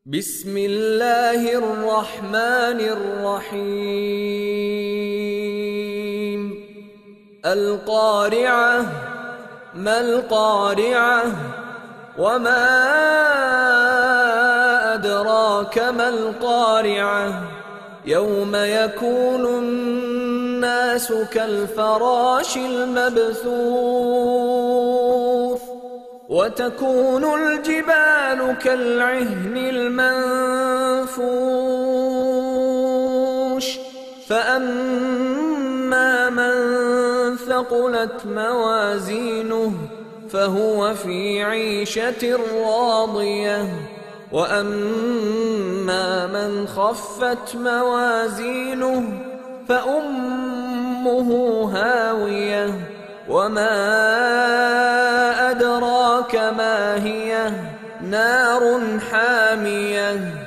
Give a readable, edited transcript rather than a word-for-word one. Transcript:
بسم الله الرحمن الرحيم القارعة ما القارعة وما أدراك ما القارعة يوم يكون الناس كالفراش المبثوث وتكون الجبال كالعهن المنفوش فأما من ثقلت موازينه فهو في عيشة راضية وأما من خفت موازينه فأمه هاوية وما أدراك ما هي نار حامية